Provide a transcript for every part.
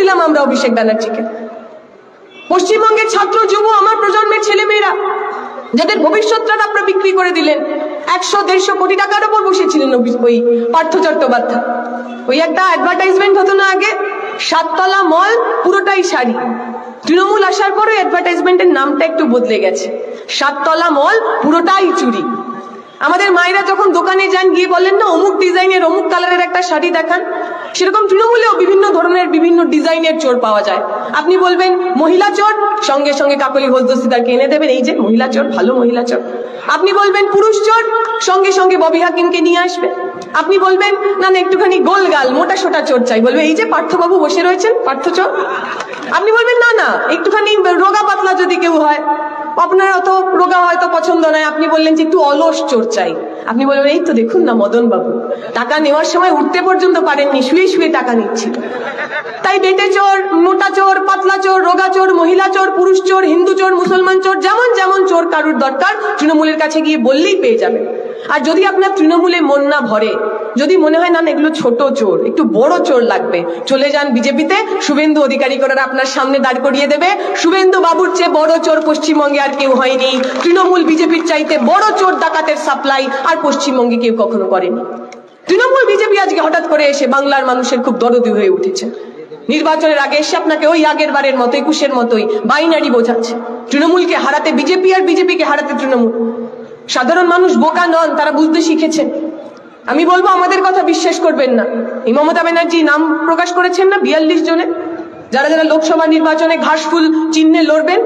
দিলাম আমরা অভিষেক ব্যানার্জিকে। পশ্চিমবঙ্গের ছাত্র যুব আমার প্রজন্মের ছেলেমেয়েরা যাদের ভবিষ্যৎটা আপনারা বিক্রি করে দিলেন, 100-150 কোটি টাকার উপর বসেছিলেন ওই পার্থ চট্টোপাধ্যায়। ওই একটা অ্যাডভার্টাইজমেন্ট হতো না আগে, 7 তলা মল পুরোটাই শাড়ি। তৃণমূল আসার পরে অ্যাডভার্টাইজমেন্টের নামটা একটু বদলে গেছে, 7 তলা মল পুরোটাই চুরি। আমাদের মায়েরা যখন দোকানে যান গিয়ে বলেন না অমুক ডিজাইনের অমুক কালারের একটা শাড়ি দেখান, সেরকম তৃণমূলেও বিভিন্ন ধরনের বিভিন্ন ডিজাইনের চোর পাওয়া যায়। আপনি বলবেন মহিলা চোর, সঙ্গে সঙ্গে কাকলি ঘোষ দস্তিদারকে এনে দেবেন, এই যে মহিলা চোর, ভালো মহিলা চোর। আপনি বলবেন পুরুষ চোর, সঙ্গে সঙ্গে ববি হাকিমকে নিয়ে আসবে। আপনি বলবেন না না একটুখানি গোলগাল মোটা সোটা চোর চাই, বলবে এই যে পার্থবাবু বসে রয়েছেন পার্থ চোর। আপনি বলবেন না না একটুখানি রোগা পাতলা যদি কেউ হয়, আপনার অত রোগা হয়তো পছন্দ নয়, আপনি বললেন যে একটু অলস চোর চাই। আপনি বলবেন এই তো দেখুন না মদন বাবু, টাকা নেওয়ার সময় উঠতে পর্যন্ত পারেননি, শুয়ে শুয়ে টাকা নিচ্ছিল। তাই বেটে চোর, মোটা চোর, পাতলা চোর, রোগা চোর, মহিলা চোর, পুরুষ চোর, হিন্দু চোর, মুসলমান চোর, যেমন যেমন চোর কারুর দরকার তৃণমূলের কাছে গিয়ে বললেই পেয়ে যাবে। আর যদি আপনার তৃণমূলে মন না ভরে, যদি মনে হয় না এগুলো ছোট চোর, একটু বড় চোর লাগবে, চলে যান বিজেপিতে। শুভেন্দু অধিকারী করে আপনার সামনে দাঁড় করিয়ে দেবে। শুভেন্দু বাবুর চেয়ে বড় চোর পশ্চিমবঙ্গে আর কেউ হয়নি। তৃণমূল বিজেপির চাইতে বড় চোর ডাকাতের সাপ্লাই আর পশ্চিমবঙ্গে কেউ কখনো করেনি। তৃণমূল বিজেপি আজকে হঠাৎ করে এসে বাংলার মানুষের খুব দরদি হয়ে উঠেছে। নির্বাচনের আগে এসে আপনাকে ওই আগের বারের মতো 21-এর মতোই বাইনারি বোঝাচ্ছে। তৃণমূলকে হারাতে বিজেপি আর বিজেপিকে হারাতে তৃণমূল। সাধারণ মানুষ বোকা নন, তারা বুঝতে শিখেছেন। আমি বলবো আমাদের কথা বিশ্বাস করবেন না। এই মমতা ব্যানার্জি নাম প্রকাশ করেছেন না 42 জনে, যারা যারা লোকসভা নির্বাচনে ঘাসফুল চিহ্নে লড়বেন,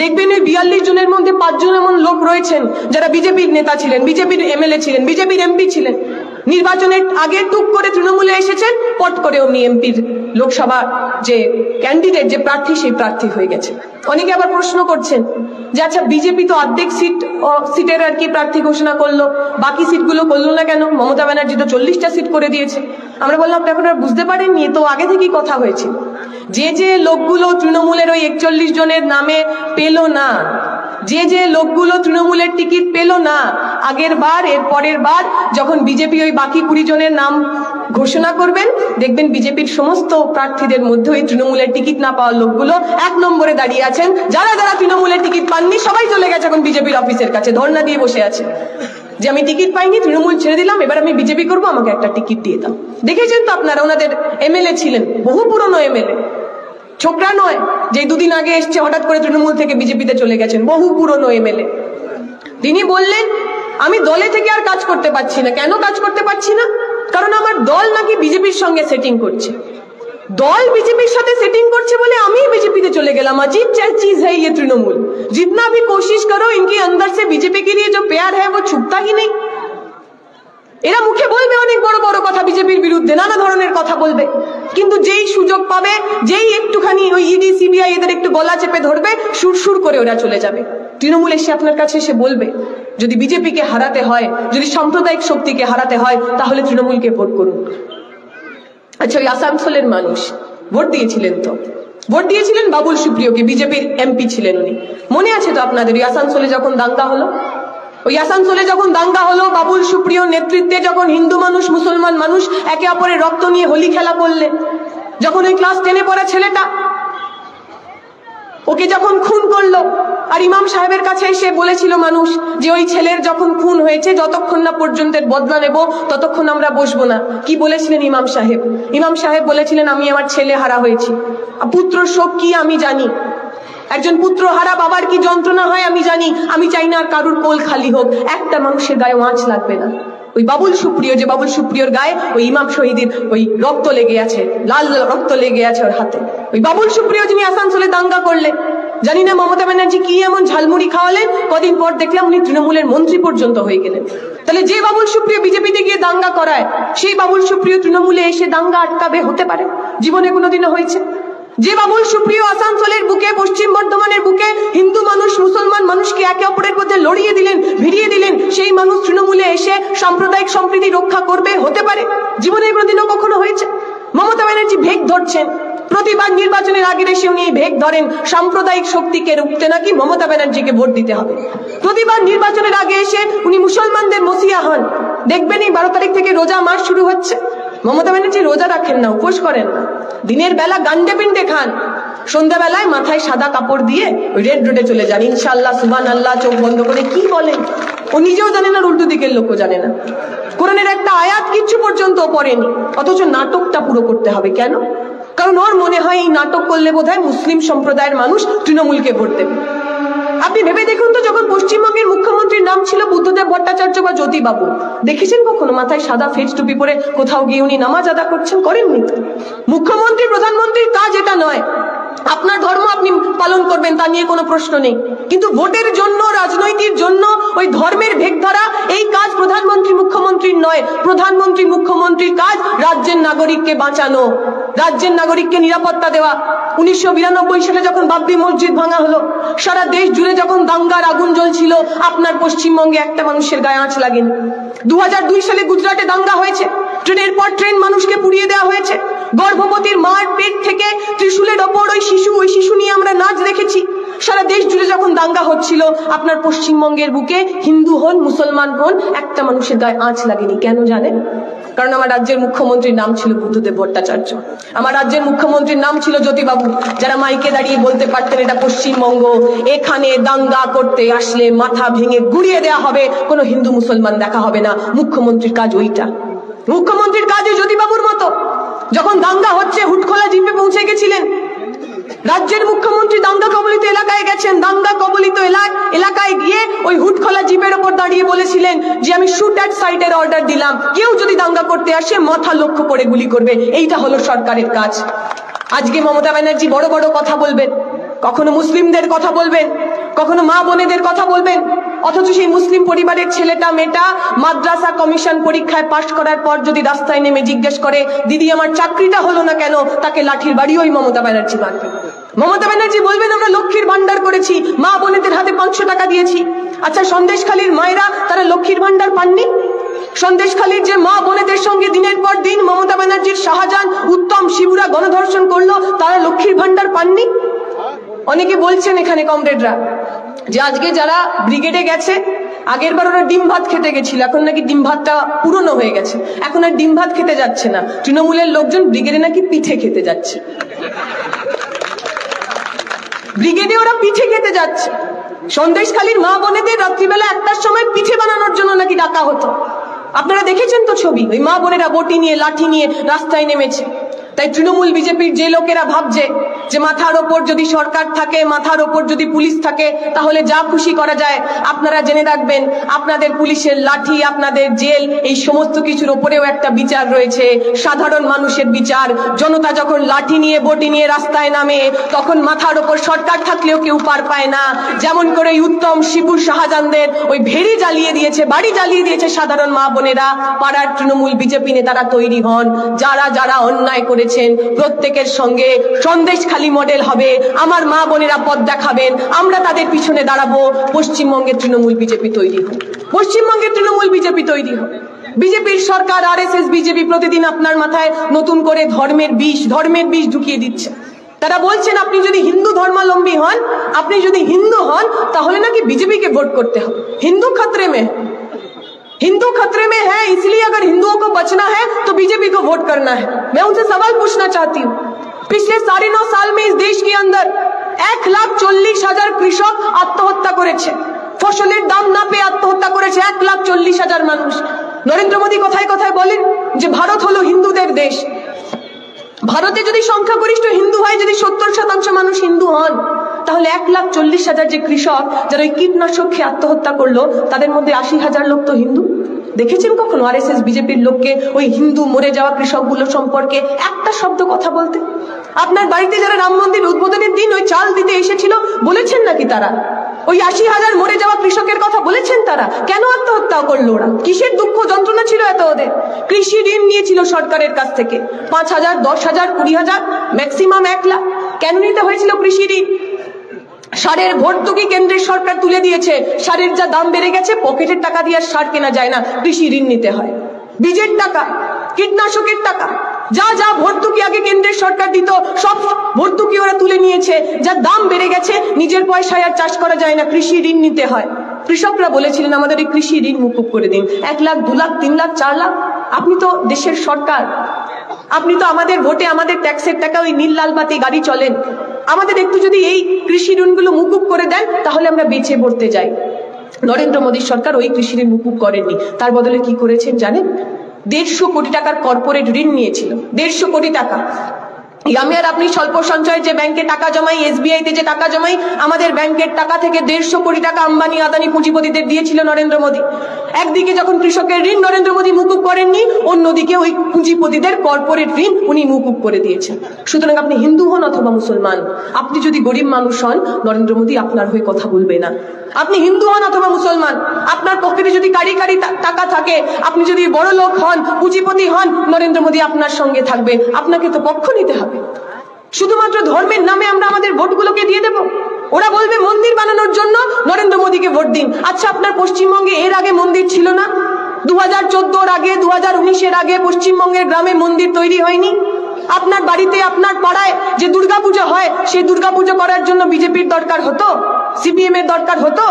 দেখবেন এই 42 জনের মধ্যে 5 জন এমন লোক রয়েছেন যারা বিজেপির নেতা ছিলেন, বিজেপির এমএলএ ছিলেন, বিজেপির এমপি ছিলেন। নির্বাচনের আগে টুক করে তৃণমূলে এসেছেন, পট করে অমনি এমপির লোকসভা যে ক্যান্ডিডেট, যে প্রার্থী, সেই প্রার্থী হয়ে গেছে। অনেকে আবার প্রশ্ন করছেন যে আচ্ছা বিজেপি তো অর্ধেক সিটের আর কি প্রার্থী ঘোষণা করলো, বাকি সিটগুলো করলো না কেন? মমতা ব্যানার্জি তো 40টা সিট করে দিয়েছে। আমরা বললাম আপনি এখন আর বুঝতে পারেননি, তো আগে থেকেই কথা হয়েছে। যে যে লোকগুলো তৃণমূলের ওই 41 জনের নামে পেল না, যে যে লোকগুলো তৃণমূলের টিকিট পেল না, আগের বার এর পরের বার যখন বিজেপি ওই বাকি 20 জনের নাম ঘোষণা করবেন, দেখবেন বিজেপির সমস্ত প্রার্থীদের মধ্যে ওই তৃণমূলের টিকিট না পাওয়া লোকগুলো 1 নম্বরে দাঁড়িয়ে আছেন। যারা যারা তৃণমূলের টিকিট পাননি সবাই চলে গেছে এখন বিজেপির অফিসের কাছে, ধর্ণা দিয়ে বসে আছে যে আমি টিকিট পাইনি, তৃণমূল ছেড়ে দিলাম, এবার আমি বিজেপি করবো, আমাকে একটা টিকিট দিয়ে দাও। দেখেছেন তো আপনারা, ওনাদের এমএলএ ছিলেন, বহু পুরনো এমএলএ, ছোকরা নয় যে 2 দিন আগে এসছে হঠাৎ করে তৃণমূল থেকে বিজেপিতে চলে গেছেন, বহু পুরনো এমএলএ। তিনি বললেন আমি দলে থেকে আর কাজ করতে পারছি না। কেন কাজ করতে পারছি না? কারণ আমার দল নাকি বিজেপির সঙ্গে সেটিং করছে। দল বিজেপির সাথে সেটিং করছে বলে আমি बीजेपी चले गया। अजीब चीज है ये तृणमूल, जितना भी कोशिश करो इनके अंदर से बीजेपी के लिए जो प्यार है वो छुपता ही नहीं। এরা মুখে বলবে অনেক বড় বড় কথা বিজেপির বিরুদ্ধে, নানা ধরনের কথা বলবে, কিন্তু যেই সুযোগ পাবে, যেই একটুখানি ওই ইডি সিবিআই এদের একটু গলা চেপে ধরবে, সুরসুর করে ওরা চলে যাবে। তৃণমূল এসে আপনার কাছে এসে বলবে যদি বিজেপিকে হারাতে হয়, যদি সাম্প্রদায়িক শক্তিকে হারাতে হয়, তাহলে তৃণমূলকে ভোট করুন। আচ্ছা, ওই আসানসোলের মানুষ ভোট দিয়েছিলেন তো, ভোট দিয়েছিলেন বাবুল সুপ্রিয়কে, বিজেপির এমপি ছিলেন উনি। মনে আছে তো আপনাদের ওই আসানসোলে যখন দাঙ্গা হলো? ওই আসানসোলে যখন দাঙ্গা হলো, বাবুল সুপ্রিয়র নেতৃত্বে যখন হিন্দু মানুষ মুসলমান মানুষ একে অপরের রক্ত নিয়ে হোলি খেলা করলেন, যখন ওই ক্লাস 10-এ পড়া ছেলেটা ওকে যখন খুন করলো, আর ইমাম সাহেবের কাছে এসে বলেছিল মানুষ যে ওই ছেলের যখন খুন হয়েছে যতক্ষণ না পর্যন্ত বদলা নেব ততক্ষণ আমরা বসবো না। কি বলেছিলেন ইমাম সাহেব? ইমাম সাহেব বলেছিলেন আমি আমার ছেলে হারা হয়েছি, পুত্র শোক কি আমি জানি, একজন পুত্র হারা বাবার কি যন্ত্রণা হয় আমি জানি, আমি চাই না আর কারুর কোল খালি হোক, একটা মানুষের গায়ে আঁচ লাগবে না। ওই বাবুল সুপ্রিয়, যে বাবুল সুপ্রিয়র গায়ে ওই ইমাম শহীদের ওই রক্ত লেগে আছে, লাল রক্ত লেগে আছে ওর হাতে, ওই বাবুল সুপ্রিয় যিনি আসানসোলে দাঙ্গা করলেন, জানি না মমতা ব্যানার্জি কি এমন ঝালমুড়ি খাওয়ালেন, কদিন পর দেখলাম উনি তৃণমূলের মন্ত্রী পর্যন্ত হয়ে গেলেন। তাহলে যে বাবুল সুপ্রিয় বিজেপিতে গিয়ে দাঙ্গা করায়, সেই বাবুল সুপ্রিয় তৃণমূলে এসে দাঙ্গা আটকাবে? হতে পারে? জীবনে কোনোদিনও হয়েছে? যে বাবুল সুপ্রিয় আসানসোলের বুকে, পশ্চিম বর্ধমানের বুকে হিন্দু মানুষ মুসলমান মানুষকে একে অপরের মধ্যে লড়িয়ে দিলেন, ভিড়িয়ে দিলেন, সেই মানুষ তৃণমূলে এসে সাম্প্রদায়িক সম্প্রীতি রক্ষা করবে? হতে পারে? জীবনে কোনোদিনও কখনো হয়েছে? মমতা ব্যানার্জি ভেগ ধরছেন, প্রতিবার নির্বাচনের আগে এসে উনি ভেগ ধরেন সাম্প্রদায়িক শক্তিকে রুখতে নাকি মমতা ব্যানার্জিকে ভোট দিতে হবে। প্রতিবার নির্বাচনের আগে এসে উনি মুসলমানদের মসিয়া হন। দেখবেন এই 12 তারিখ থেকে রোজা মাস শুরু হচ্ছে, মমতা ব্যানার্জি রোজা রাখেন না, উপোস করেন না, দিনের বেলা গান্ডে পিন্ডে খান, সন্ধ্যাবেলায় মাথায় সাদা কাপড় দিয়ে ওই রেড রোডে চলে যান, ইনশাআল্লাহ সুবহানাল্লাহ চোখ বন্ধ করে। কি বলেন? ও নিজেও জানে না, উল্টো দিকের লোকও জানে না, কোরআনের একটা আয়াত কিচ্ছু পর্যন্ত পড়েনি, অথচ নাটকটা পুরো করতে হবে। কেন? কারণ ওর মনে হয় এই নাটক করলে বোধহয় মুসলিম সম্প্রদায়ের মানুষ তৃণমূলকে ভোট দেবে। আপনি ভেবে দেখুন তো, যখন পশ্চিমবঙ্গের মুখ্যমন্ত্রীর নাম ছিল বুদ্ধদেব ভট্টাচার্য বা জ্যোতিবাবু, দেখেছেন কখনো মাথায় সাদা ফেজ টুপি পরে কোথাও গিয়ে উনি নামাজ আদা করছেন? করেননি। মুখ্যমন্ত্রী প্রধানমন্ত্রীর কাজ এটা নয়। আপনার ধর্ম আপনি পালন করবেন, তা নিয়ে কোনো প্রশ্ন নেই, কিন্তু ভোটের জন্য, রাজনৈতিক জন্য ওই ধর্মের ভেগ ধরা, এই কাজ প্রধানমন্ত্রী মুখ্যমন্ত্রীর নয়। প্রধানমন্ত্রী মুখ্যমন্ত্রীর কাজ রাজ্যের নাগরিককে বাঁচানো, রাজ্যের নাগরিককে নিরাপত্তা দেওয়া। 1992 সালে যখন বাবরি মসজিদ ভাঙা হলো, সারা দেশ জুড়ে যখন দাঙ্গার আগুন জ্বলছিল, আপনার পশ্চিমবঙ্গে একটা মানুষের গায়ে আঁচ লাগেনি। 2002 সালে গুজরাটে দাঙ্গা হয়েছে, ট্রেনের পর ট্রেন মানুষকে পুড়িয়ে দেওয়া হয়েছে। গর্ভবতীর মার পেট থেকে ত্রিশূলের ওপর ওই শিশু নিয়ে আমরা নাচ দেখেছি। সারা দেশ জুড়ে যখন দাঙ্গা হচ্ছিল, আপনার পশ্চিমবঙ্গের বুকে হিন্দু হন মুসলমান হন একটা মানুষের গায়ে আঁচ লাগেনি। কেন জানেন? কারণ আমার রাজ্যের মুখ্যমন্ত্রীর নাম ছিল বুদ্ধদেব ভট্টাচার্য, আমার রাজ্যের মুখ্যমন্ত্রীর নাম ছিল জ্যোতিবাবু, যারা মাইকে দাঁড়িয়ে বলতে পারতেন এটা পশ্চিমবঙ্গ, এখানে দাঙ্গা করতে আসলে মাথা ভেঙে গুড়িয়ে দেওয়া হবে, কোনো হিন্দু মুসলমান দেখা হবে না। মুখ্যমন্ত্রীর কাজ ওইটা। মুখ্যমন্ত্রীর কাজ জ্যোতিবাবুর মতো। যখন দাঙ্গা হচ্ছে, হুটখোলা জিপে পৌঁছে গেছিলেন। রাজ্যের মুখ্যমন্ত্রী দাঙ্গা কবলিত এলাকায় গেছেন, দাঙ্গা কবলিত এলাকায় গিয়ে ওই হুটখোলা জিপের ওপর দাঁড়িয়ে বলেছিলেন যে আমি শুট অ্যাট সাইটের অর্ডার দিলাম, কেউ যদি দাঙ্গা করতে আসে মাথা লক্ষ্য করে গুলি করবে। এইটা হলো সরকারের কাজ। আজকে মমতা ব্যানার্জি বড় বড় কথা বলবেন, কখনো মুসলিমদের কথা বলবেন, কখনো মা বোনেদের কথা বলবেন, অথচ সেই মুসলিম পরিবারের ছেলেটা মেয়েটা মাদ্রাসা কমিশন পরীক্ষায় পাশ করার পর যদি রাস্তায় নেমে জিজ্ঞেস করে দিদি আমার চাকরিটা হলো না কেন, তাকে লাঠির বাড়ি ওই মমতা ব্যানার্জি মারবে। মমতা ব্যানার্জি বলবেন আমরা লক্ষ্মীর ভান্ডার করেছি, মা বোনেদের হাতে 500 টাকা দিয়েছি। আচ্ছা, সন্দেশখালীর মায়েরা তারা লক্ষ্মীর ভান্ডার পাননি? সন্দেশখালীর যে মা বোনেদের সঙ্গে দিনের পর দিন মমতা ব্যানার্জির শাহজাহান উত্তম শিবুরা গণধর্ষণ করলো, তারা লক্ষ্মীর ভান্ডার পাননি? অনেকে বলছেন এখানে কমরেডরা যে আজকে যারা ব্রিগেডে গেছে, আগের বার ওরা ডিম ভাত খেতে গেছিল, এখন নাকি ডিম ভাতটা পুরনো হয়ে গেছে, এখন আর ডিম ভাত খেতে যাচ্ছে না, তৃণমূলের লোকজন ব্রিগেডে নাকি পিঠে খেতে যাচ্ছে। ব্রিগেডে ওরা পিঠে খেতে যাচ্ছে। সন্দেশখালীর মা বোনেদের রাত্রিবেলা 1টার সময় পিঠে বানানোর জন্য নাকি ডাকা হতো। আপনারা দেখেছেন তো ছবি, ওই মা বোনেরা বটি নিয়ে লাঠি নিয়ে রাস্তায় নেমেছে। তাই তৃণমূল বিজেপির যে লোকেরা ভাবছে যে মাথার ওপর যদি সরকার থাকে, মাথার ওপর যদি পুলিশ থাকে, তাহলে যা খুশি করা যায়, আপনারা জেনে রাখবেন আপনাদের পুলিশের লাঠি, আপনাদের জেল, এই সমস্ত কিছুর ওপরেও একটা বিচার রয়েছে, সাধারণ মানুষের বিচার। জনতা যখন লাঠি নিয়ে বটি নিয়ে রাস্তায় নামে, তখন মাথার ওপর সরকার থাকলেও কেউ পার পায় না। যেমন করে উত্তম শিবুর শাহজাহানদের ওই ভেড়ি জ্বালিয়ে দিয়েছে, বাড়ি জ্বালিয়ে দিয়েছে সাধারণ মা বোনেরা, পাড়ার তৃণমূল বিজেপি নেতারা তৈরি হন। যারা যারা অন্যায় করেছেন প্রত্যেকের সঙ্গে সন্দেশখালী মডেল হবে, আমার মা বোনেরা পথ দেখাবেন, আমরা তাদের পিছনে দাঁড়াবো। পশ্চিমবঙ্গের তৃণমূল বিজেপি তৈরি হোক, পশ্চিমবঙ্গের তৃণমূল বিজেপি তৈরি হোক। বিজেপির সরকার, আরএসএস বিজেপি প্রতিদিন আপনার মাথায় নতুন করে ধর্মের বিষ ঢুকিয়ে দিচ্ছে। তারা বলছেন আপনি যদি হিন্দু ধর্মাবলম্বী হন, আপনি যদি হিন্দু হন, তাহলে নাকি বিজেপিকে ভোট করতে হবে। हिंदू खतरे में है, इसलिए अगर हिंदुओं को बचना है तो बीजेपी को वोट करना है। मैं उनसे सवाल पूछना चाहती हूँ, पिछले 9.5 साल में इस देश के अंदर 1,40,000 কৃষক আত্মহত্যা করেছে, ফসলের দাম না পেয়ে আত্মহত্যা করেছে 1,40,000 মানুষ। নরেন্দ্র মোদী কথায় কথায় বলেন যে ভারত হলো হিন্দুদের দেশ। ভারতে যদি সংখ্যাগরিষ্ঠ হিন্দু হয়, যদি 70% মানুষ হিন্দু হন, তাহলে 1,40,000 যে কৃষক যারা ওই কীটনাশক খেয়ে আত্মহত্যা করলো, তাদের মধ্যে 80,000 লোক তো হিন্দু। দেখেছেন কখনো আরএসএস বিজেপির লোককে ওই হিন্দু মরে যাওয়া কৃষকগুলো সম্পর্কে একটা শব্দ কথা বলতে? আপনার বাড়িতে যারা রাম মন্দির উদ্বোধনের দিন ওই চাল দিতে এসেছিল, বলেছেন নাকি তারা ওই 80,000 মরে যাওয়া কৃষকের কথা বলেছেন? তারা কেন আত্মহত্যা করলো? ওরা কিসের দুঃখ যন্ত্রণা ছিল এত ওদের? কৃষি ঋণ নিয়েছিল সরকারের কাছ থেকে 5,000, 10,000, 20,000, ম্যাক্সিমাম 1 লাখ। কেন নিতে হয়েছিল কৃষি ঋণ? সারের ভর্তুকি কেন্দ্রের সরকার তুলে দিয়েছে, সারের যা দাম বেড়ে গেছে, পকেটের টাকা দিয়ে আর সার কেনা যায় না, কৃষি ঋণ নিতে হয়। বীজের টাকা, কীটনাশকের টাকা, যা যা ভর্তুকি আগে কেন্দ্রের সরকার দিত, সব ভর্তুকি ওরা তুলে নিয়েছে। যা দাম বেড়ে গেছে, নিজের পয়সায় আর চাষ করা যায় না, কৃষি ঋণ নিতে হয়। কৃষকরা বলেছিলেন আমাদের এই কৃষি ঋণ মুকুব করে দিন। 1 লাখ, 2 লাখ, 3 লাখ, 4 লাখ। আপনি তো দেশের সরকার, আপনি তো আমাদের ভোটে আমাদের ট্যাক্সের টাকা ওই নীল লাল বাতি গাড়ি চলেন। আমাদের একটু যদি এই কৃষি ঋণগুলো মুকুব করে দেন তাহলে আমরা বেঁচে পড়তে যাই। নরেন্দ্র মোদী সরকার ওই কৃষি ঋণ মুকুব করেননি, তার বদলে কি করেছেন জানেন? 150 কোটি টাকার কর্পোরেট ঋণ নিয়েছিল, 150 কোটি টাকা। আমি আর আপনি স্বল্প সঞ্চয়ের যে ব্যাংকে টাকা জমাই, SBI তে যে টাকা জমাই, আমাদের ব্যাংকের টাকা থেকে 150 কোটি টাকা আম্বানি আদানি পুঁজিপতিদের দিয়েছিল নরেন্দ্র মোদী। একদিকে যখন কৃষকের ঋণ নরেন্দ্র মোদী মুকুব করেননি, অন্যদিকে ওই পুঁজিপতিদের কর্পোরেট ঋণ উনি মুকুব করে দিয়েছেন। সুতরাং আপনি হিন্দু হন অথবা মুসলমান, আপনি যদি গরিব মানুষ হন, নরেন্দ্র মোদী আপনার হয়ে কথা বলবে না। আপনি হিন্দু হন অথবা মুসলমান, আপনার পকেটে যদি কারি কারি টাকা থাকে, আপনি যদি বড় লোক হন, পুঁজিপতি হন, নরেন্দ্র মোদী আপনার সঙ্গে থাকবে। আপনাকে তো পক্ষ নিতে হবে। শুধুমাত্র ধর্মের নামে আমরা আমাদের ভোটগুলোকে দিয়ে দেব? ওরা বলবে মন্দির বানানোর জন্য নরেন্দ্র মোদীকে ভোট দিন। আচ্ছা, আপনার পশ্চিমবঙ্গে এর আগে মন্দির ছিল না? 2014 আগে, 2019 আগে পশ্চিমবঙ্গের গ্রামে মন্দির তৈরি হয়নি? আপনার বাড়িতে, আপনার পাড়ায় যে দুর্গাপুজো হয়, সেই দুর্গাপুজো করার জন্য বিজেপির দরকার হতো, CPM এর দরকার হতো,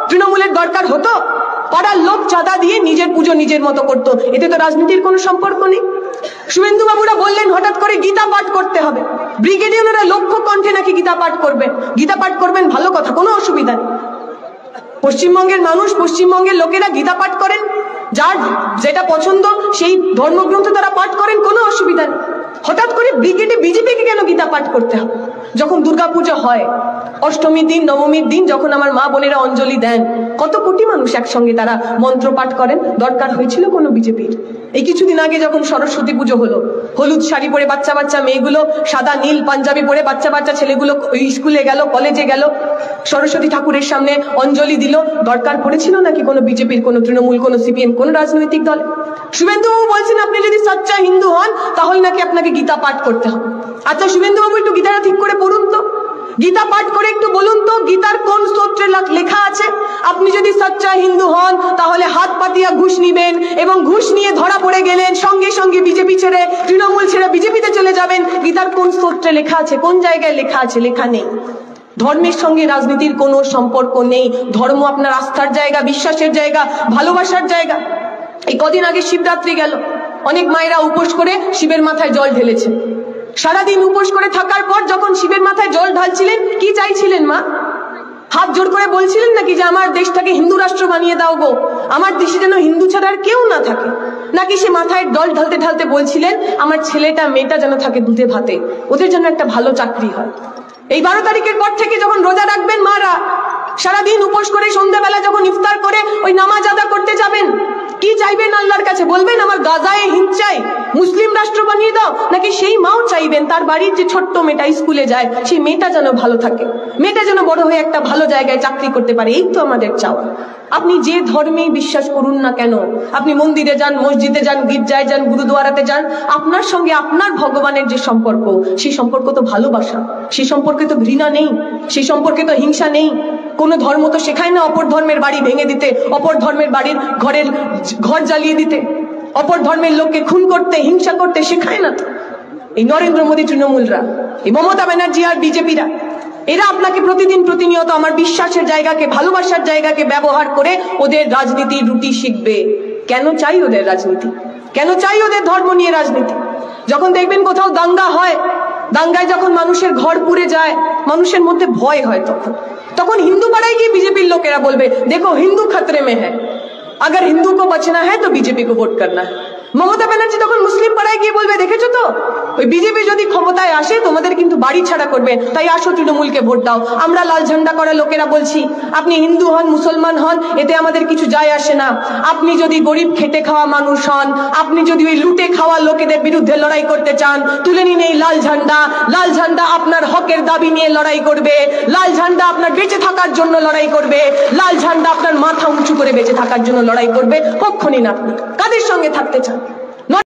তৃণমূলের দরকার হতো? পাড়ার লোক চাঁদা দিয়ে নিজের পুজো নিজের মতো করতো। এতে তো রাজনীতির কোনো সম্পর্ক নেই। শুভেন্দু বাবুরা বললেন হঠাৎ করে গীতা পাঠ করতে হবে। ব্রিগেডিয়াররা লক্ষ্য কণ্ঠে নাকি গীতা পাঠ করবেন। গীতা পাঠ করবেন, ভালো কথা, কোনো অসুবিধা নেই। পশ্চিমবঙ্গের মানুষ, পশ্চিমবঙ্গের লোকেরা গীতা পাঠ করেন, যার যেটা পছন্দ সেই ধর্মগ্রন্থ তারা পাঠ করেন, কোনো অসুবিধা নেই। হঠাৎ করে ব্রিগেডে বিজেপিকে কেন গীতা পাঠ করতে হবে? যখন দুর্গাপূজা হয়, অষ্টমীর দিন, নবমীর দিন যখন আমার মা বোনেরা অঞ্জলি দেন, কত কোটি মানুষ একসঙ্গে তারা মন্ত্র পাঠ করেন। দরকার হয়েছিল কোনো বিজেপির? এই কিছুদিন আগে যখন সরস্বতী পুজো হলো, হলুদ শাড়ি পরে বাচ্চা বাচ্চা মেয়েগুলো, সাদা নীল পাঞ্জাবি পরে বাচ্চা বাচ্চা ছেলেগুলো স্কুলে গেল, কলেজে গেল, সরস্বতী ঠাকুরের সামনে অঞ্জলি দিল। দরকার পড়েছিল নাকি কোনো বিজেপির, কোনো তৃণমূল, কোনো CPM, কোনো রাজনৈতিক দল? শুভেন্দু বাবু বলছেন আপনি যদি সচ্চা হিন্দু হন তাহলে নাকি আপনাকে গীতা পাঠ করতে হবে। আচ্ছা শুভেন্দু বাবু, একটু গীতাটা ঠিক করে পড়ুন তো, গীতা পাঠ করে একটু বলুন তো গীতার কোন স্তোত্রে লেখা আছে আপনি যদি সচ্চা হিন্দু হন তাহলে হাত পাতিয়া ঘুষ নিবেন, এবং ঘুষ নিয়ে ধরা পড়ে গেলেন সঙ্গে সঙ্গে বিজেপি ছেড়ে, তৃণমূল ছেড়ে বিজেপিতে চলে যাবেন। গীতার কোন স্তোত্রে লেখা আছে? কোন জায়গায় লেখা আছে? লেখা নেই। ধর্মের সঙ্গে রাজনীতির কোনো সম্পর্ক নেই। ধর্ম আপনার আস্থার জায়গা, বিশ্বাসের জায়গা, ভালোবাসার জায়গা। এই কদিন আগে শিবরাত্রি গেল, অনেক মায়েরা উপোস করে শিবের মাথায় জল ঢেলেছে। সারাদিন উপোস করে থাকার পর যখন শিবের মাথায় জল ঢালছিলেন, কি চাইছিলেন মা? হাত জোর করে বলছিলেন নাকি যে আমার দেশটাকে হিন্দু রাষ্ট্র বানিয়ে দাও গো, আমার দেশে যেন হিন্দু ছাড়া আর কেউ না থাকে? নাকি সে মাথায় জল ঢালতে ঢালতে বলছিলেন আমার ছেলেটা মেয়েটা যেন থাকে দুধে ভাতে, ওদের জন্য একটা ভালো চাকরি হয়? এই 12 তারিখের পর থেকে যখন রোজা রাখবেন মারা, সারাদিন উপোস করে সন্ধ্যাবেলা যখন ইফতার করে ওই নামাজ আদা করতে যাবেন, কি চাইবেন আল্লাহর কাছে? বলবেন আমার গাজায় হিন্দ চাই, মুসলিম রাষ্ট্র বানিয়ে দাও? নাকি সেই মাও চাইবেন তার বাড়ির যে ছোট্ট মেয়েটা স্কুলে যায়, সেই মেয়েটা যেন ভালো থাকে, মেয়েটা যেন বড় হয়ে একটা ভালো জায়গায় চাকরি করতে পারে? এই তো আমাদের চাওয়া। আপনি যে ধর্মেই বিশ্বাস করুন না কেন, আপনি মন্দিরে যান, মসজিদে যান, গির্জায় যান, গুরুদুয়ারাতে যান, আপনার সঙ্গে আপনার ভগবানের যে সম্পর্ক, সেই সম্পর্ক তো ভালোবাসা, সেই সম্পর্কে তো ঘৃণা নেই, সেই সম্পর্কে তো হিংসা নেই। কোন ধর্ম তো শেখায় না অপর ধর্মের বাড়ি ভেঙে দিতে, অপর ধর্মের বাড়ির ঘর জ্বালিয়ে দিতে, অপর ধর্মের লোককে খুন করতে, হিংসা করতে শেখায় না তো। এই নরেন্দ্র মোদী তৃণমূলরা, এই মমতা ব্যানার্জি আর বিজেপিরা, এরা আপনাকে প্রতিদিন প্রতিনিয়ত আমার বিশ্বাসের জায়গাকে, ভালোবাসার জায়গাকে ব্যবহার করে ওদের রাজনীতির রুটি শিখবে। কেন চাই ওদের রাজনীতি? কেন চাই ওদের ধর্ম নিয়ে রাজনীতি? যখন দেখবেন কোথাও দাঙ্গা হয়, দাঙ্গায় যখন মানুষের ঘর পুড়ে যায়, মানুষের মধ্যে ভয় হয়, তখন হিন্দু পাড়ায় গিয়ে বিজেপির লোকেরা বলবে দেখো হিন্দু খতরে মে হ্যায়, अगर हिंदू को बचना है तो बीजेपी को वोट करना है। মমতা ব্যানার্জি তখন মুসলিম পাড়ায় গিয়ে বলবে দেখেছো তো ওই বিজেপি যদি ক্ষমতায় আসে তোমাদের কিন্তু বাড়ি ছাড়া করবে, তাই আসো তৃণমূলকে ভোট দাও। আমরা লাল ঝান্ডা করা লোকেরা বলছি আপনি হিন্দু হন, মুসলমান হন, এতে আমাদের কিছু যায় আসে না। আপনি যদি গরিব খেটে খাওয়া মানুষ হন, আপনি যদি ওই লুটে খাওয়া লোকেদের বিরুদ্ধে লড়াই করতে চান, তুলে নিন এই লাল ঝান্ডা। লাল ঝান্ডা আপনার হকের দাবি নিয়ে লড়াই করবে, লাল ঝান্ডা আপনার বেঁচে থাকার জন্য লড়াই করবে, লাল ঝান্ডা আপনার মাথা উঁচু করে বেঁচে থাকার জন্য লড়াই করবে। পক্ষ নিন আপনি, কাদের সঙ্গে থাকতে চান?